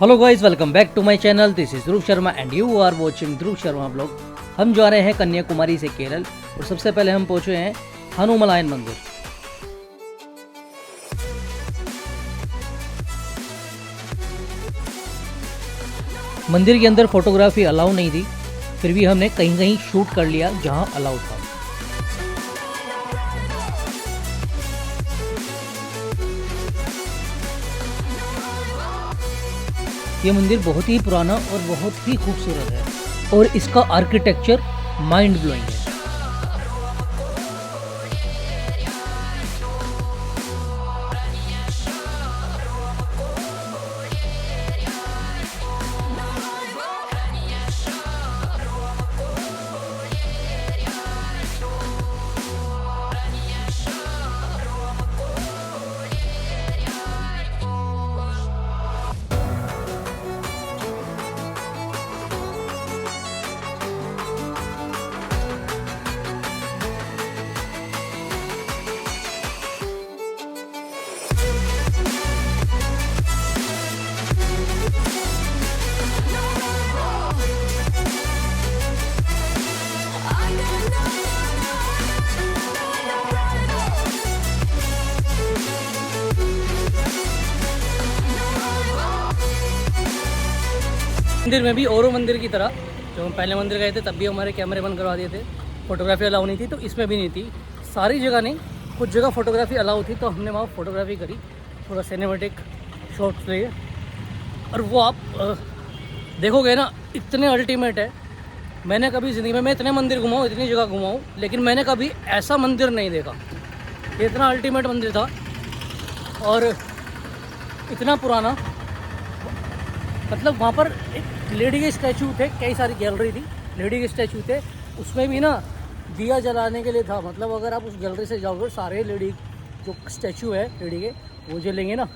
Hello guys, welcome back to my channel. This is Dhruv Sharma and you are watching Dhruv Sharma blog. हम जा रहे हैं कन्याकुमारी से केरल और सबसे पहले हम पहुंचे हैं हनुमलायन मंदिर। मंदिर के अंदर फोटोग्राफी अलाउ नहीं थी, फिर भी हमने कहीं कहीं शूट कर लिया जहां अलाउ था। ये मंदिर बहुत ही पुराना और बहुत ही खूबसूरत है और इसका आर्किटेक्चर माइंड ब्लोइंग है। मंदिर में भी औरों मंदिर की तरह, जो हम पहले मंदिर गए थे तब भी हमारे कैमरे बंद करवा दिए थे, फोटोग्राफी अलाउ नहीं थी, तो इसमें भी नहीं थी। सारी जगह नहीं, कुछ जगह फोटोग्राफी अलाउ थी, तो हमने वहाँ फोटोग्राफी करी, थोड़ा सिनेमेटिक शॉट्स लिए। और वो आप देखोगे ना, इतने अल्टीमेट है। मैंने कभी ज़िंदगी में, मैं इतने मंदिर घुमाऊँ, इतनी जगह घुमाऊँ, लेकिन मैंने कभी ऐसा मंदिर नहीं देखा। ये इतना अल्टीमेट मंदिर था और इतना पुराना। मतलब वहाँ पर एक लेडी के स्टैचू थे, कई सारी गैलरी थी, लेडी के स्टैचू थे, उसमें भी ना दिया जलाने के लिए था। मतलब अगर आप उस गैलरी से जाओगे, सारे लेडी जो स्टैचू है लेडी के, वो जलेंगे ना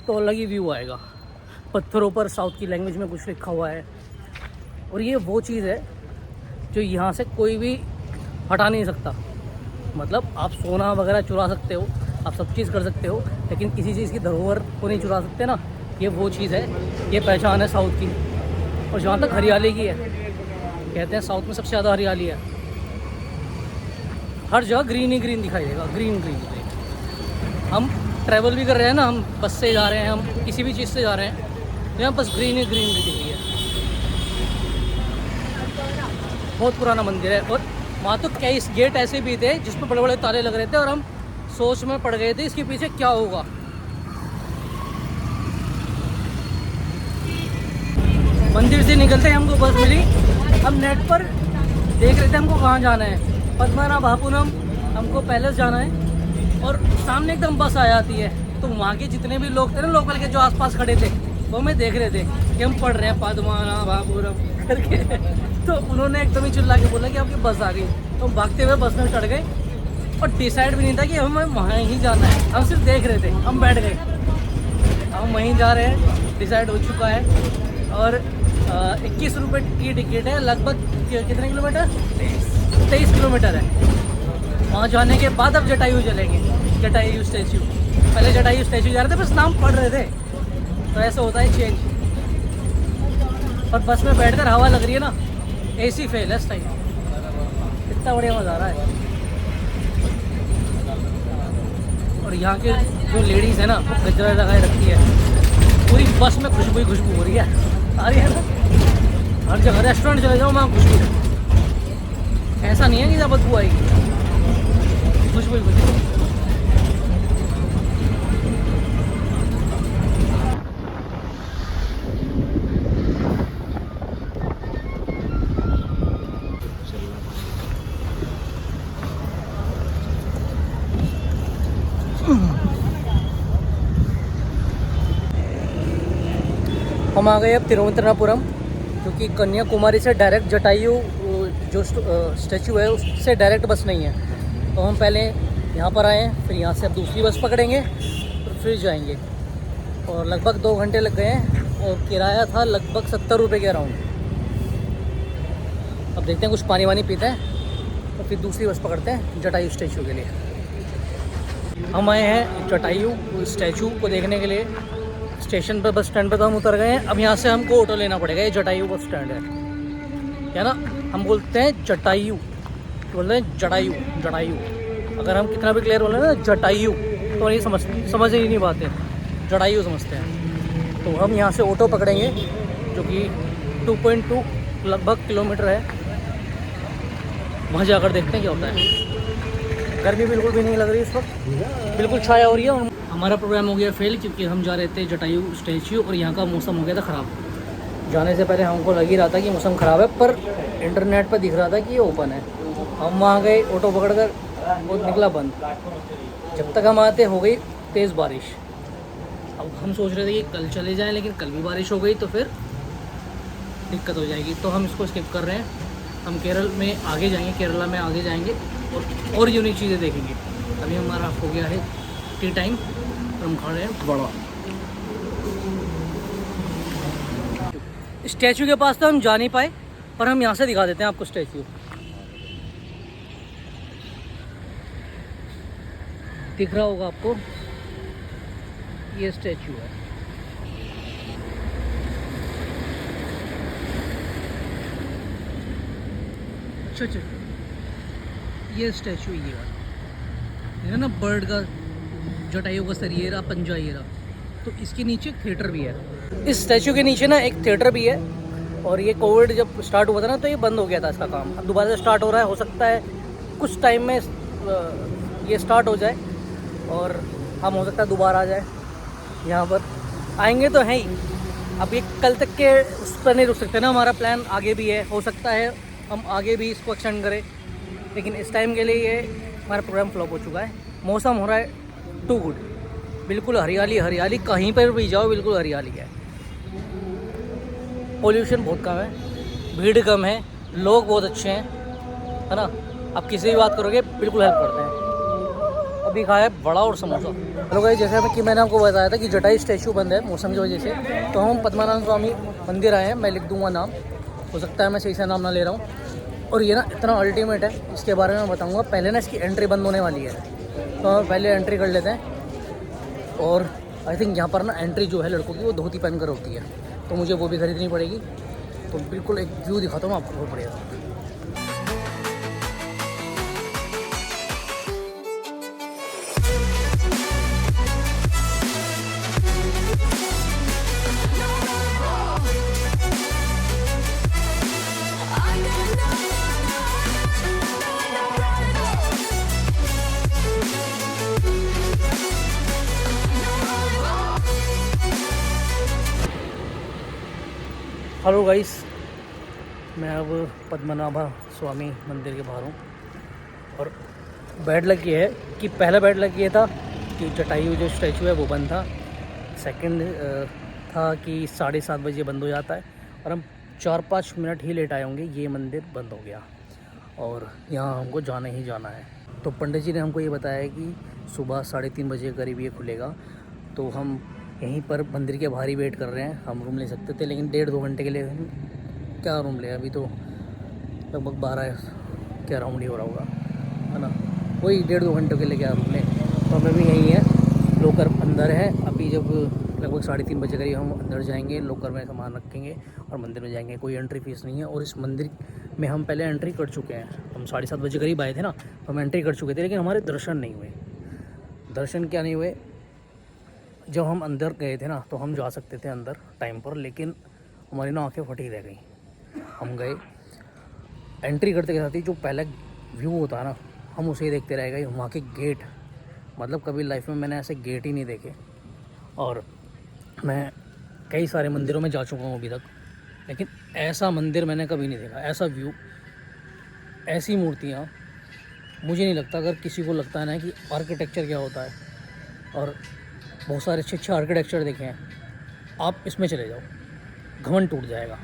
तो अलग ही व्यू आएगा। पत्थरों पर साउथ की लैंग्वेज में कुछ लिखा हुआ है। और ये वो चीज़ है जो यहाँ से कोई भी हटा नहीं सकता। मतलब आप सोना वगैरह चुरा सकते हो, आप सब चीज़ कर सकते हो, लेकिन किसी चीज़ की धरोहर को नहीं चुरा सकते ना। ये वो चीज़ है, ये पहचान है साउथ की। और जहाँ तक हरियाली की है, कहते हैं साउथ में सबसे ज़्यादा हरियाली है। हर जगह ग्रीन ही ग्रीन दिखाई देगा, ग्रीन ग्रीन ग्रीन। हम ट्रैवल भी कर रहे हैं ना, हम बस से जा रहे हैं, हम किसी भी चीज़ से जा रहे हैं, तो यहाँ बस ग्रीन ही ग्रीन दिख रही है। बहुत पुराना मंदिर है। और वहाँ तो कई गेट ऐसे भी थे जिस पर बड़े बड़े ताले लग रहे थे और हम सोच में पड़ गए थे इसके पीछे क्या होगा। मंदिर से निकलते ही हमको बस मिली। हम नेट पर देख रहे थे हमको कहाँ जाना है। पद्मनाभपुरम हमको पैलेस जाना है और सामने एकदम बस आ जाती है। तो वहाँ के जितने भी लोग थे ना, लोकल के जो आसपास खड़े थे, वो हमें देख रहे थे कि हम पढ़ रहे हैं पद्मनाभपुरम करके। तो उन्होंने एकदम ही चिल्ला के बोला कि आपकी बस आ गई। तो हम भागते हुए बस में चढ़ गए और डिसाइड भी नहीं था कि हमें वहाँ ही जाना है। हम सिर्फ देख रहे थे, हम बैठ गए, हम वहीं जा रहे हैं, डिसाइड हो चुका है। और 21 रुपये की टिकट है। लगभग कितने किलोमीटर? 23 किलोमीटर है। वहाँ जाने के बाद अब जटायू चलेंगे, जटायू स्टैचू। पहले जटायू स्टैचू जा रहे थे, बस नाम पढ़ रहे थे। तो ऐसा होता है चेंज। और बस में बैठकर हवा लग रही है ना, एसी फेल है इस टाइम। इतना बढ़िया मज़ा आ रहा है। और यहाँ के जो लेडीज़ है ना, वो गजरा लगाए रखी है। पूरी बस में खुशबू ही खुशबू हो रही है, आ रही है ना। हर जगह रेस्टोरेंट चले जाओ, वहाँ खुशबू है। ऐसा नहीं है कि जब बदबू आएगी, खुशबू ही खुशबू। हम आ गए अब तिरुवनंतपुरम, क्योंकि कन्याकुमारी से डायरेक्ट जटायू जो स्टैचू है उससे डायरेक्ट बस नहीं है। तो हम पहले यहाँ पर आए हैं, फिर यहाँ से अब दूसरी बस पकड़ेंगे और फिर जाएंगे। और लगभग 2 घंटे लग गए हैं और किराया था लगभग 70 रुपये के अराउंड। अब देखते हैं, कुछ पानी वानी पीते हैं और फिर दूसरी बस पकड़ते हैं जटायू स्टैचू के लिए। हम आए हैं जटायू स्टैचू को देखने के लिए। स्टेशन पर बस स्टैंड पर तो हम उतर गए हैं। अब यहाँ से हमको ऑटो लेना पड़ेगा। ये जटायू बस स्टैंड है ना। हम बोलते हैं जटायू, बोलते हैं जटायू जटायू। अगर हम कितना भी क्लियर बोल रहे हैं ना जटायू तो नहीं समझ ही नहीं पाते, जटायू समझते हैं। तो हम यहाँ से ऑटो पकड़ेंगे जो कि 2.2 लगभग किलोमीटर है। वहाँ जाकर देखते हैं क्या होता है। गर्मी बिल्कुल भी नहीं लग रही इस वक्त, बिल्कुल छाया हो रही है। और हमारा प्रोग्राम हो गया फेल क्योंकि हम जा रहे थे जटायू स्टैच्यू और यहाँ का मौसम हो गया था ख़राब। जाने से पहले हमको लग ही रहा था कि मौसम ख़राब है, पर इंटरनेट पर दिख रहा था कि ये ओपन है। हम वहाँ गए, ऑटो पकड़ कर, वो निकला बंद। जब तक हम आते हो गई तेज़ बारिश। अब हम सोच रहे थे कि कल चले जाएं, लेकिन कल भी बारिश हो गई तो फिर दिक्कत हो जाएगी, तो हम इसको स्किप कर रहे हैं। हम केरल में आगे जाएंगे, केरला में आगे जाएंगे और यूनिक चीज़ें देखेंगे। अभी हमारा हो गया है टी टाइम और हम खा रहे हैं बड़ा। स्टैचू के पास तो हम जा नहीं पाए, पर हम यहाँ से दिखा देते हैं आपको स्टैचू। दिख रहा होगा आपको, ये स्टैचू है। अच्छा, ये स्टैचू ये है ना, बर्ड का, जटायू का सर ये रहा, पंजा ये रहा। तो इसके नीचे एक थिएटर भी है। इस स्टैचू के नीचे ना एक थिएटर भी है। और ये कोविड जब स्टार्ट हुआ था ना तो ये बंद हो गया था इसका काम। अब दोबारा से स्टार्ट हो रहा है, हो सकता है कुछ टाइम में ये स्टार्ट हो जाए और हम हो सकता है दोबारा आ जाए। यहाँ पर आएंगे तो हैं ही। अब ये कल तक के उस पर नहीं रुक सकते ना, हमारा प्लान आगे भी है। हो सकता है हम आगे भी इसको एक्सटेंड करें, लेकिन इस टाइम के लिए ये हमारा प्रोग्राम फ्लॉप हो चुका है। मौसम हो रहा है टू गुड, बिल्कुल हरियाली हरियाली, कहीं पर भी जाओ बिल्कुल हरियाली है। पोल्यूशन बहुत कम है, भीड़ कम है, लोग बहुत अच्छे हैं, है ना। आप किसी भी बात करोगे बिल्कुल हेल्प करते हैं। अभी खाया है बड़ा और समोसा। हेलो गाइस, जैसे कि मैंने आपको बताया था कि जटायू स्टैचू बंद है मौसम की वजह से, तो हम पद्मनाभ स्वामी मंदिर आए हैं। मैं लिख दूंगा नाम, हो सकता है मैं सही से नाम ना ले रहा हूँ। और ये ना इतना अल्टीमेट है, इसके बारे में बताऊँगा। पहले ना इसकी एंट्री बंद होने वाली है, तो हम पहले एंट्री कर लेते हैं। और आई थिंक यहाँ पर ना एंट्री जो है लड़कों की वो धोती पहनकर होती है, तो मुझे वो भी खरीदनी पड़ेगी। तो बिल्कुल एक व्यू दिखाता हूँ आपको, बहुत बढ़िया। हेलो गाइस, मैं अब पद्मनाभा स्वामी मंदिर के बाहर हूँ। और बैड लक ये है कि पहला बैड लक ये था कि जटायू जो स्टैचू है वो बंद था। सेकंड था कि 7:30 बजे बंद हो जाता है, और हम 4-5 मिनट ही लेट आए होंगे, ये मंदिर बंद हो गया। और यहाँ हमको जाना ही जाना है। तो पंडित जी ने हमको ये बताया कि सुबह 3:30 बजे करीब ये खुलेगा। तो हम यहीं पर मंदिर के बाहर ही वेट कर रहे हैं। हम रूम ले सकते थे, लेकिन 1.5-2 घंटे के लिए हम क्या रूम ले, अभी तो लगभग 12 क्या राउंड ही हो रहा होगा, है ना। वही 1.5-2 घंटे के लिए क्या रूम ले। तो हमें भी यहीं है, लॉकर अंदर है। अभी जब लगभग 3:30 बजे करीब हम अंदर जाएंगे, लॉकर में सामान रखेंगे और मंदिर में जाएंगे। कोई एंट्री फीस नहीं है। और इस मंदिर में हम पहले एंट्री कर चुके हैं। हम 7:30 बजे करीब आए थे ना, तो हम एंट्री कर चुके थे, लेकिन हमारे दर्शन नहीं हुए। दर्शन क्या नहीं हुए, जब हम अंदर गए थे ना तो हम जा सकते थे अंदर टाइम पर, लेकिन हमारी ना आँखें फटी रह गई। हम गए, एंट्री करते के साथ ही जो पहला व्यू होता है ना, हम उसे ही देखते रह गए। वहाँ के गेट, मतलब कभी लाइफ में मैंने ऐसे गेट ही नहीं देखे। और मैं कई सारे मंदिरों में जा चुका हूँ अभी तक, लेकिन ऐसा मंदिर मैंने कभी नहीं देखा। ऐसा व्यू, ऐसी मूर्तियाँ, मुझे नहीं लगता, अगर किसी को लगता है ना कि आर्किटेक्चर क्या होता है और बहुत सारे अच्छे आर्किटेक्चर देखे हैं, आप इसमें चले जाओ, घमंड टूट जाएगा।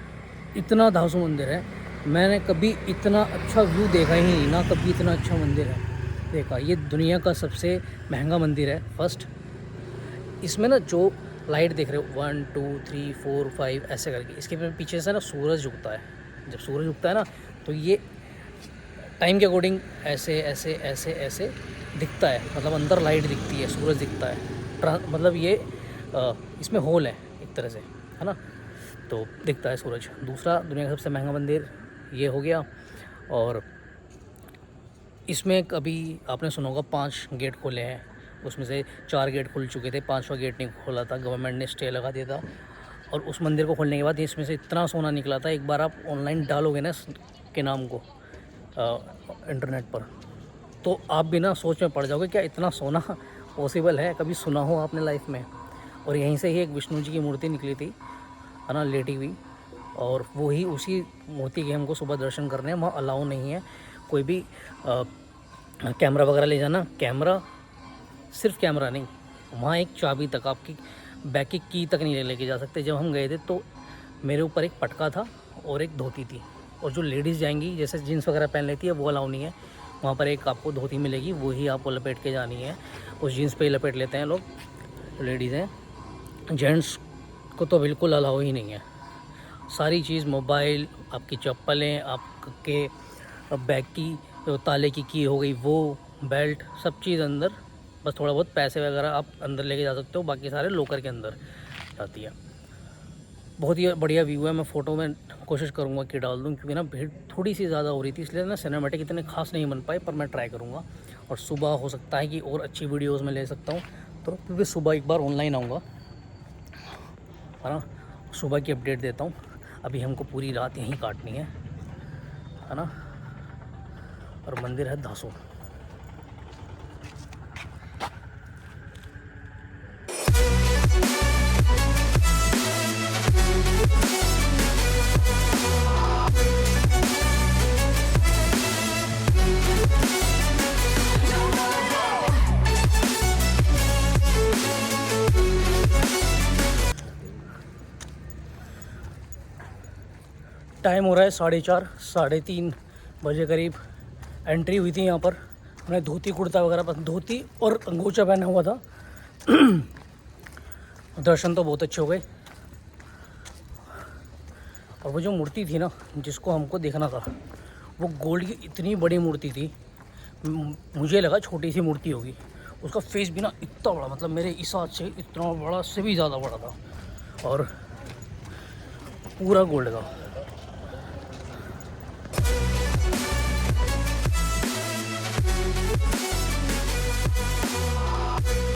इतना धांसू मंदिर है, मैंने कभी इतना अच्छा व्यू देखा ही नहीं ना, कभी इतना अच्छा मंदिर है देखा। ये दुनिया का सबसे महंगा मंदिर है फर्स्ट। इसमें ना जो लाइट देख रहे हो 1 2 3 4 5 ऐसे करके, इसके पीछे से ना सूरज उगता है। जब सूरज उगता है ना तो ये टाइम के अकॉर्डिंग ऐसे ऐसे ऐसे ऐसे दिखता है, मतलब अंदर लाइट दिखती है, सूरज दिखता है। मतलब ये इसमें होल है, एक तरह से, है ना, तो दिखता है सूरज। दूसरा दुनिया का सबसे महंगा मंदिर ये हो गया। और इसमें अभी आपने सुना होगा 5 गेट खोले हैं, उसमें से 4 गेट खुल चुके थे, 5वां गेट नहीं खोला था, गवर्नमेंट ने स्टे लगा दिया था। और उस मंदिर को खोलने के बाद इसमें से इतना सोना निकला था, एक बार आप ऑनलाइन डालोगे ना के नाम को इंटरनेट पर, तो आप भी ना सोच में पड़ जाओगे क्या इतना सोना पॉसिबल है, कभी सुना हो आपने लाइफ में। और यहीं से ही एक विष्णु जी की मूर्ति निकली थी, है ना, लेटी हुई, और वो ही उसी मूर्ति के हमको सुबह दर्शन करने हैं। वहाँ अलाउ नहीं है कोई भी कैमरा वगैरह ले जाना। कैमरा, सिर्फ कैमरा नहीं, वहाँ एक चाबी तक, आपकी बैग की की तक नहीं लेके जा सकते। जब हम गए थे तो मेरे ऊपर एक पटका था और एक धोती थी, और जो लेडीज़ जाएंगी जैसे जीन्स वगैरह पहन लेती है वो अलाउ नहीं है। वहाँ पर एक आपको धोती मिलेगी, वही आपको लपेट के जानी है, उस जीन्स पे ही लपेट लेते हैं लोग, लेडीज़ हैं। जेंट्स को तो बिल्कुल अलाउ ही नहीं है। सारी चीज़, मोबाइल, आपकी चप्पलें, आपके बैग की जो ताले की हो गई, वो बेल्ट, सब चीज़ अंदर। बस थोड़ा बहुत पैसे वगैरह आप अंदर लेके जा सकते हो, बाकी सारे लॉकर के अंदर जाती है। बहुत ही बढ़िया व्यू है। मैं फ़ोटो में कोशिश करूँगा कि डाल दूँ, क्योंकि ना भीड़ थोड़ी सी ज़्यादा हो रही थी, इसलिए ना सिनेमैटिक इतने खास नहीं बन पाए, पर मैं ट्राई करूँगा। और सुबह हो सकता है कि और अच्छी वीडियोज़ में ले सकता हूँ, तो क्योंकि सुबह एक बार ऑनलाइन आऊँगा, है ना, सुबह की अपडेट देता हूँ। अभी हमको पूरी रात यहीं काटनी है ना। और मंदिर है धासो। टाइम हो रहा है 4:30, 3:30 बजे करीब एंट्री हुई थी यहाँ पर। मैंने धोती कुर्ता वगैरह, धोती और अंगोछा पहना हुआ था। दर्शन तो बहुत अच्छे हो गए। और वो जो मूर्ति थी ना जिसको हमको देखना था, वो गोल्ड की इतनी बड़ी मूर्ति थी, मुझे लगा छोटी सी मूर्ति होगी। उसका फेस भी ना इतना बड़ा, मतलब मेरे हिसाब से इतना बड़ा से भी ज़्यादा बड़ा था, और पूरा गोल्ड का।